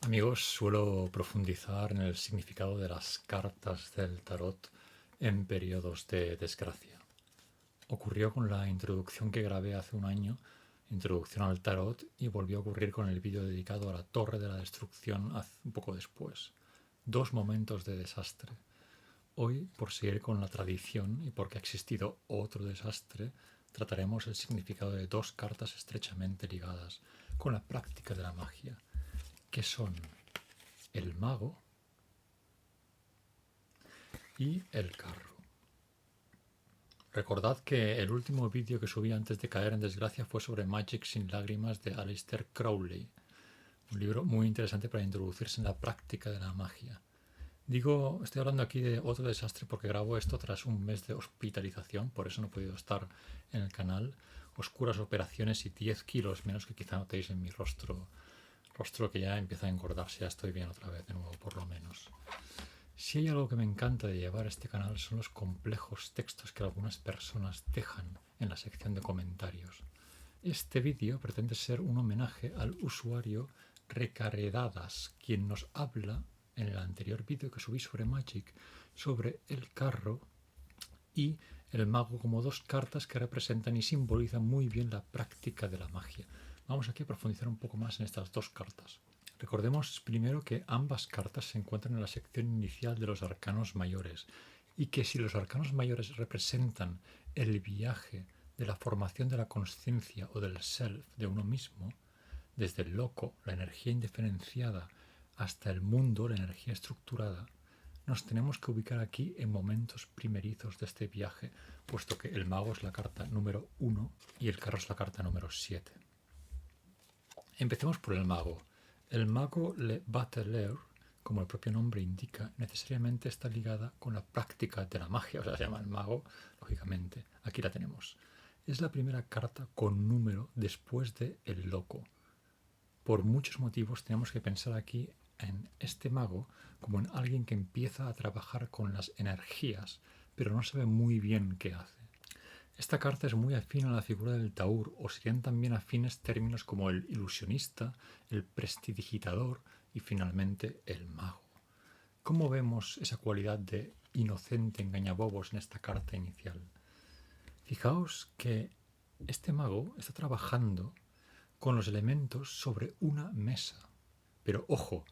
Amigos, suelo profundizar en el significado de las cartas del tarot en periodos de desgracia. Ocurrió con la introducción que grabé hace un año, introducción al tarot, y volvió a ocurrir con el vídeo dedicado a la Torre de la Destrucción un poco después. Dos momentos de desastre. Hoy, por seguir con la tradición y porque ha existido otro desastre, trataremos el significado de dos cartas estrechamente ligadas con la práctica de la magia, que son el mago y el carro. Recordad que el último vídeo que subí antes de caer en desgracia fue sobre Magic sin lágrimas de Aleister Crowley, un libro muy interesante para introducirse en la práctica de la magia. Estoy hablando aquí de otro desastre porque grabo esto tras un mes de hospitalización, por eso no he podido estar en el canal. Oscuras operaciones y 10 kilos menos que quizá notéis en mi rostro que ya empieza a engordarse, ya estoy bien otra vez de nuevo por lo menos. Si hay algo que me encanta de llevar este canal son los complejos textos que algunas personas dejan en la sección de comentarios. Este vídeo pretende ser un homenaje al usuario Recaredadas, quien nos habla en el anterior vídeo que subí sobre Magic sobre el carro y el mago como dos cartas que representan y simbolizan muy bien la práctica de la magia. Vamos aquí a profundizar un poco más en estas dos cartas. Recordemos primero que ambas cartas se encuentran en la sección inicial de los arcanos mayores y que si los arcanos mayores representan el viaje de la formación de la conciencia o del self de uno mismo, desde el loco, la energía indiferenciada, hasta el mundo, la energía estructurada, nos tenemos que ubicar aquí en momentos primerizos de este viaje, puesto que el mago es la carta número 1 y el carro es la carta número 7. Empecemos por el mago. El mago Le Bateleur, como el propio nombre indica, necesariamente está ligada con la práctica de la magia, o sea, se llama el mago, lógicamente. Aquí la tenemos. Es la primera carta con número después de el loco. Por muchos motivos tenemos que pensar aquí en este mago como en alguien que empieza a trabajar con las energías, pero no sabe muy bien qué hace. Esta carta es muy afín a la figura del Taur, o serían también afines términos como el ilusionista, el prestidigitador y finalmente el mago. ¿Cómo vemos esa cualidad de inocente engañabobos en esta carta inicial? Fijaos que este mago está trabajando con los elementos sobre una mesa. Pero ojo,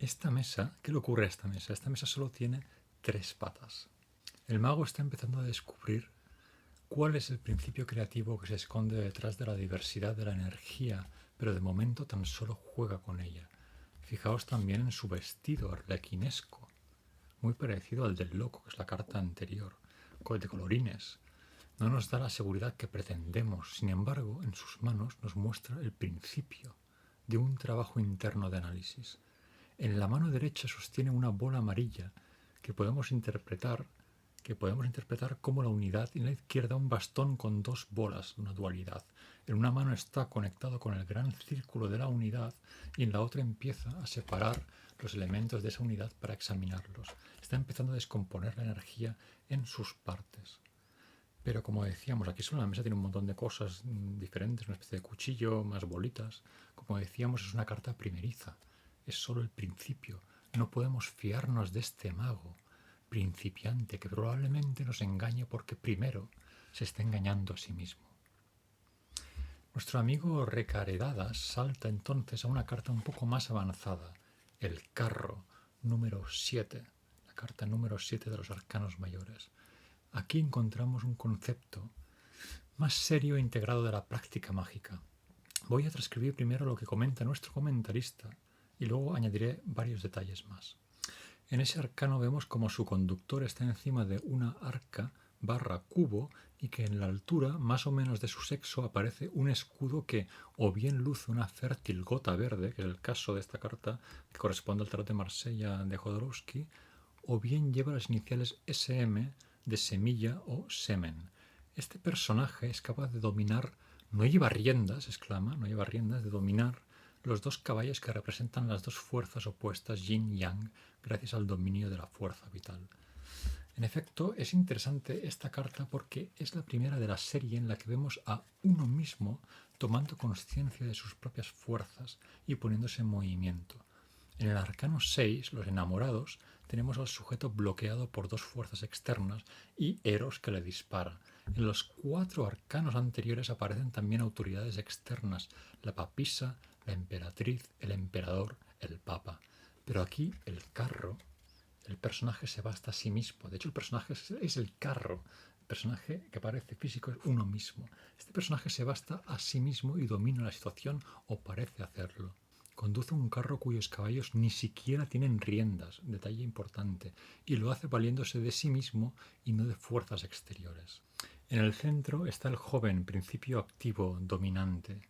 esta mesa, ¿qué le ocurre a esta mesa? Esta mesa solo tiene 3 patas. El mago está empezando a descubrir cuál es el principio creativo que se esconde detrás de la diversidad de la energía, pero de momento tan solo juega con ella. Fijaos también en su vestido arlequinesco, muy parecido al del loco, que es la carta anterior, de colorines. No nos da la seguridad que pretendemos, sin embargo, en sus manos nos muestra el principio de un trabajo interno de análisis. En la mano derecha sostiene una bola amarilla que podemos interpretar como la unidad, y en la izquierda un bastón con 2 bolas, una dualidad. En una mano está conectado con el gran círculo de la unidad y en la otra empieza a separar los elementos de esa unidad para examinarlos. Está empezando a descomponer la energía en sus partes. Pero como decíamos, aquí sobre la mesa tiene un montón de cosas diferentes, una especie de cuchillo, más bolitas. Como decíamos, es una carta primeriza, es solo el principio. No podemos fiarnos de este mago principiante que probablemente nos engañe porque primero se está engañando a sí mismo. Nuestro amigo Recaredadas salta entonces a una carta un poco más avanzada, el carro número 7, la carta número 7 de los arcanos mayores. Aquí encontramos un concepto más serio e integrado de la práctica mágica. Voy a transcribir primero lo que comenta nuestro comentarista y luego añadiré varios detalles más. En ese arcano vemos como su conductor está encima de una arca /cubo y que en la altura más o menos de su sexo aparece un escudo que o bien luce una fértil gota verde, que es el caso de esta carta que corresponde al tarot de Marsella de Jodorowsky, o bien lleva las iniciales SM de semilla o semen. Este personaje es capaz de dominar, no lleva riendas, exclama, no lleva riendas, de dominar los 2 caballos que representan las 2 fuerzas opuestas yin y yang gracias al dominio de la fuerza vital. En efecto, es interesante esta carta porque es la primera de la serie en la que vemos a uno mismo tomando conciencia de sus propias fuerzas y poniéndose en movimiento. En el arcano 6, los enamorados, tenemos al sujeto bloqueado por dos fuerzas externas y Eros que le dispara. En los 4 arcanos anteriores aparecen también autoridades externas, la papisa, la emperatriz, el emperador, el papa. Pero aquí el carro, el personaje se basta a sí mismo. De hecho, el personaje es el carro. El personaje que parece físico es uno mismo. Este personaje se basta a sí mismo y domina la situación o parece hacerlo. Conduce un carro cuyos caballos ni siquiera tienen riendas, detalle importante, y lo hace valiéndose de sí mismo y no de fuerzas exteriores. En el centro está el joven, principio activo, dominante.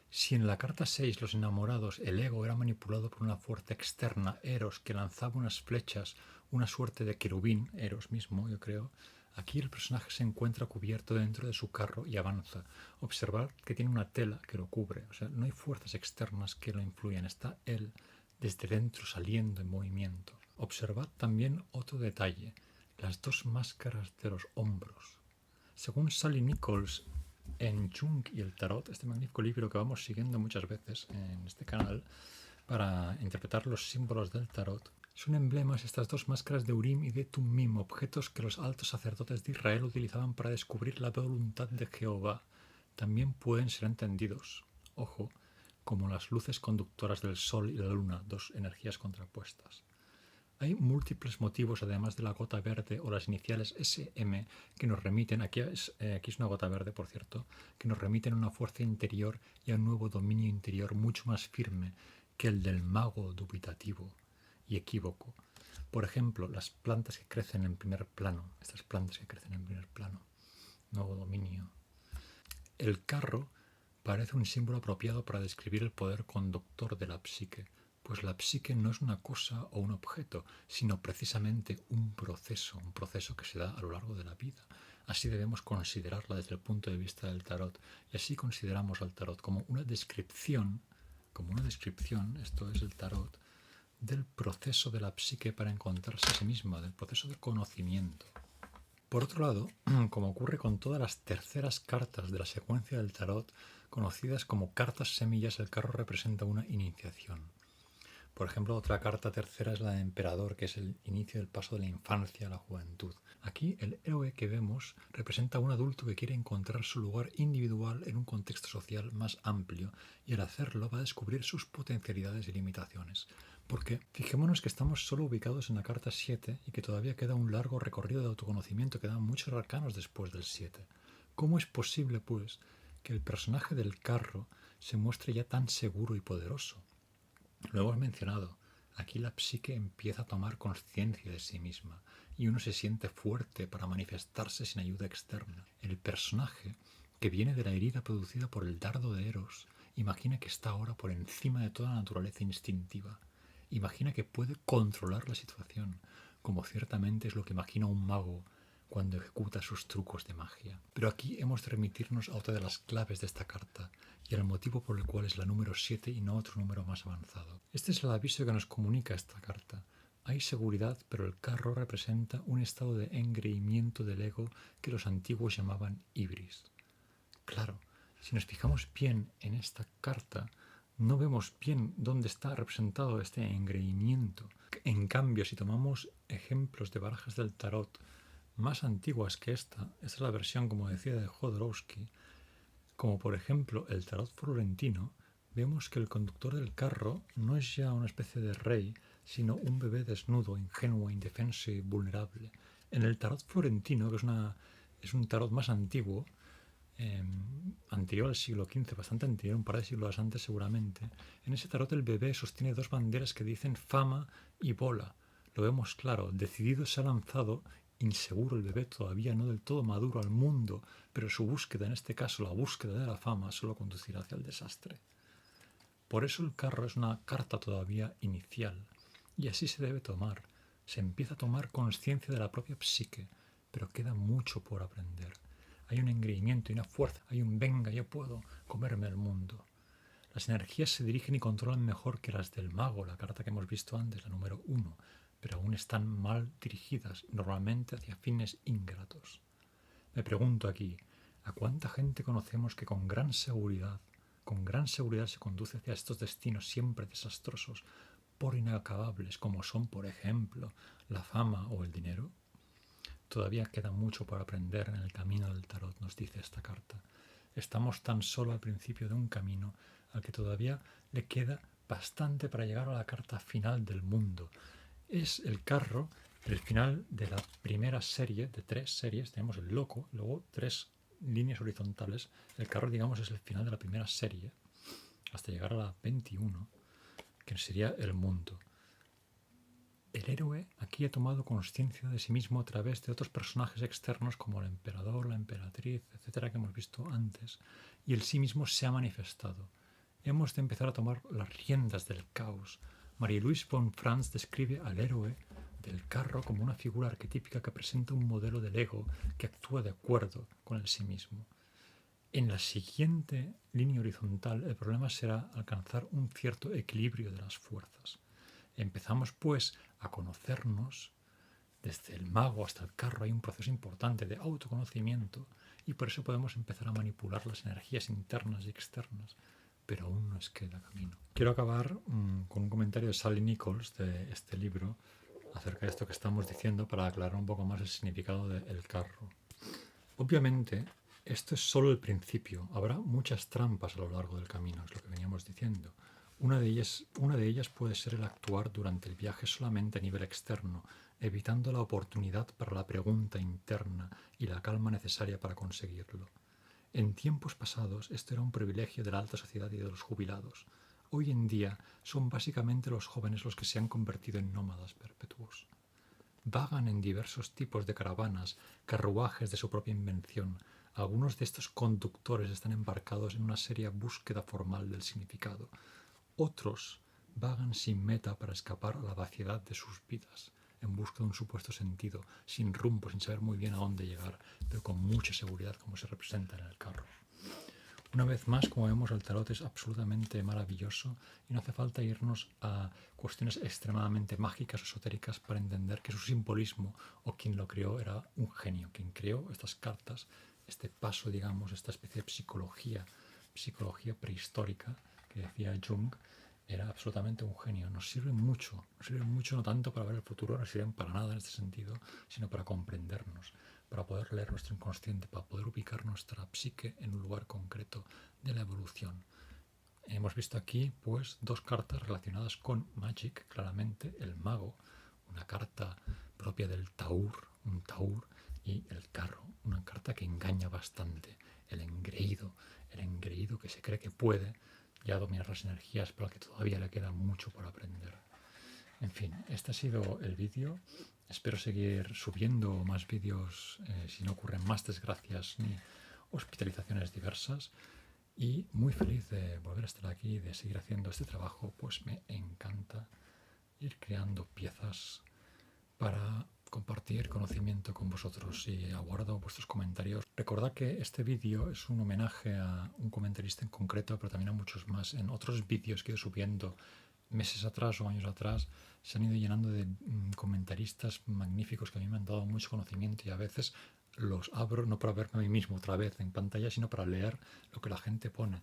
Si en la carta 6 los enamorados, el ego era manipulado por una fuerza externa, Eros, que lanzaba unas flechas, una suerte de querubín, Eros mismo, yo creo, aquí el personaje se encuentra cubierto dentro de su carro y avanza. Observad que tiene una tela que lo cubre, o sea, no hay fuerzas externas que lo influyan, está él desde dentro saliendo en movimiento. Observad también otro detalle, las dos máscaras de los hombros. Según Sally Nichols en Jung y el Tarot, este magnífico libro que vamos siguiendo muchas veces en este canal para interpretar los símbolos del Tarot, son emblemas estas dos máscaras de Urim y de Tumim, objetos que los altos sacerdotes de Israel utilizaban para descubrir la voluntad de Jehová. También pueden ser entendidos, ojo, como las luces conductoras del Sol y la Luna, dos energías contrapuestas. Hay múltiples motivos, además de la gota verde o las iniciales SM, que nos remiten, aquí es una gota verde, por cierto, que nos remiten a una fuerza interior y a un nuevo dominio interior mucho más firme que el del mago dubitativo y equívoco. Por ejemplo, las plantas que crecen en primer plano, estas plantas que crecen en primer plano, nuevo dominio. El carro parece un símbolo apropiado para describir el poder conductor de la psique, pues la psique no es una cosa o un objeto, sino precisamente un proceso que se da a lo largo de la vida. Así debemos considerarla desde el punto de vista del tarot, y así consideramos al tarot como una descripción, esto es el tarot, del proceso de la psique para encontrarse a sí misma, del proceso de conocimiento. Por otro lado, como ocurre con todas las terceras cartas de la secuencia del tarot, conocidas como cartas semillas, el carro representa una iniciación. Por ejemplo, otra carta tercera es la de Emperador, que es el inicio del paso de la infancia a la juventud. Aquí el héroe que vemos representa a un adulto que quiere encontrar su lugar individual en un contexto social más amplio y al hacerlo va a descubrir sus potencialidades y limitaciones. Porque fijémonos que estamos solo ubicados en la carta 7 y que todavía queda un largo recorrido de autoconocimiento, quedan muchos arcanos después del 7. ¿Cómo es posible, pues, que el personaje del carro se muestre ya tan seguro y poderoso? Lo hemos mencionado, aquí la psique empieza a tomar conciencia de sí misma y uno se siente fuerte para manifestarse sin ayuda externa. El personaje, que viene de la herida producida por el dardo de Eros, imagina que está ahora por encima de toda la naturaleza instintiva. Imagina que puede controlar la situación, como ciertamente es lo que imagina un mago cuando ejecuta sus trucos de magia. Pero aquí hemos de remitirnos a otra de las claves de esta carta y al motivo por el cual es la número 7 y no otro número más avanzado. Este es el aviso que nos comunica esta carta. Hay seguridad, pero el carro representa un estado de engreimiento del ego que los antiguos llamaban ibris. Claro, si nos fijamos bien en esta carta, no vemos bien dónde está representado este engreimiento. En cambio, si tomamos ejemplos de barajas del tarot más antiguas que esta es la versión, como decía, de Jodorowsky, como por ejemplo el tarot florentino, vemos que el conductor del carro no es ya una especie de rey, sino un bebé desnudo, ingenuo, indefenso y vulnerable. En el tarot florentino, que es un tarot más antiguo, anterior al siglo XV, bastante anterior, un par de siglos antes seguramente, en ese tarot el bebé sostiene dos banderas que dicen fama y bola. Lo vemos claro, decidido se ha lanzado, inseguro el bebé, todavía no del todo maduro al mundo, pero su búsqueda, en este caso la búsqueda de la fama, solo conducirá hacia el desastre. Por eso el carro es una carta todavía inicial, y así se debe tomar. Se empieza a tomar conciencia de la propia psique, pero queda mucho por aprender. Hay un engreimiento y una fuerza, hay un venga, yo puedo comerme el mundo. Las energías se dirigen y controlan mejor que las del mago, la carta que hemos visto antes, la número 1, pero aún están mal dirigidas, normalmente hacia fines ingratos. Me pregunto aquí, ¿a cuánta gente conocemos que con gran seguridad se conduce hacia estos destinos siempre desastrosos por inacabables como son, por ejemplo, la fama o el dinero? Todavía queda mucho por aprender en el camino del tarot, nos dice esta carta. Estamos tan solo al principio de un camino al que todavía le queda bastante para llegar a la carta final del mundo. Es el carro, el final de la primera serie, de 3 series. Tenemos el loco, luego 3 líneas horizontales. El carro, digamos, es el final de la primera serie, hasta llegar a la 21, que sería el mundo. El héroe aquí ha tomado conciencia de sí mismo a través de otros personajes externos como el emperador, la emperatriz, etcétera, que hemos visto antes, y el sí mismo se ha manifestado. Hemos de empezar a tomar las riendas del caos. Marie-Louise von Franz describe al héroe del carro como una figura arquetípica que presenta un modelo del ego que actúa de acuerdo con el sí mismo. En la siguiente línea horizontal el problema será alcanzar un cierto equilibrio de las fuerzas. Empezamos, pues, a conocernos. Desde el mago hasta el carro hay un proceso importante de autoconocimiento y por eso podemos empezar a manipular las energías internas y externas, pero aún nos queda camino. Quiero acabar con un comentario de Sally Nichols de este libro acerca de esto que estamos diciendo para aclarar un poco más el significado del carro. Obviamente, esto es solo el principio. Habrá muchas trampas a lo largo del camino, es lo que veníamos diciendo. Una de ellas puede ser el actuar durante el viaje solamente a nivel externo, evitando la oportunidad para la pregunta interna y la calma necesaria para conseguirlo. En tiempos pasados esto era un privilegio de la alta sociedad y de los jubilados. Hoy en día son básicamente los jóvenes los que se han convertido en nómadas perpetuos. Vagan en diversos tipos de caravanas, carruajes de su propia invención. Algunos de estos conductores están embarcados en una seria búsqueda formal del significado. Otros vagan sin meta para escapar a la vaciedad de sus vidas, en busca de un supuesto sentido, sin rumbo, sin saber muy bien a dónde llegar, pero con mucha seguridad como se representa en el carro. Una vez más, como vemos, el tarot es absolutamente maravilloso y no hace falta irnos a cuestiones extremadamente mágicas o esotéricas para entender que su simbolismo o quien lo creó era un genio. Quien creó estas cartas, este paso, digamos, esta especie de psicología prehistórica que decía Jung, era absolutamente un genio. Nos sirven mucho no tanto para ver el futuro, no sirven para nada en este sentido, sino para comprendernos, para poder leer nuestro inconsciente, para poder ubicar nuestra psique en un lugar concreto de la evolución. Hemos visto aquí, pues, 2 cartas relacionadas con Magic, claramente, el mago, una carta propia del Taur, un Taur, y el carro, una carta que engaña bastante, el engreído que se cree que puede ya dominar las energías, pero que todavía le queda mucho por aprender. En fin, este ha sido el vídeo. Espero seguir subiendo más vídeos si no ocurren más desgracias ni hospitalizaciones diversas. Y muy feliz de volver a estar aquí, de seguir haciendo este trabajo, pues me encanta ir creando piezas para compartir conocimiento con vosotros y aguardo vuestros comentarios. Recordad que este vídeo es un homenaje a un comentarista en concreto, pero también a muchos más. En otros vídeos que he ido subiendo meses atrás o años atrás se han ido llenando de comentaristas magníficos que a mí me han dado mucho conocimiento y a veces los abro no para verme a mí mismo otra vez en pantalla, sino para leer lo que la gente pone.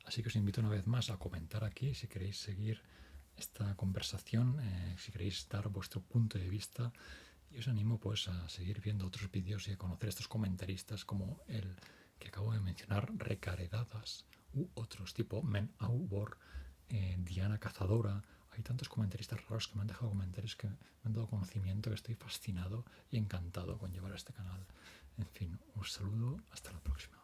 Así que os invito una vez más a comentar aquí si queréis seguir esta conversación, si queréis dar vuestro punto de vista, y os animo pues a seguir viendo otros vídeos y a conocer estos comentaristas como el que acabo de mencionar, Recaredadas, u otros tipo Men Aubor, Diana Cazadora. Hay tantos comentaristas raros que me han dejado comentarios que me han dado conocimiento, que estoy fascinado y encantado con llevar a este canal. En fin, os saludo, hasta la próxima.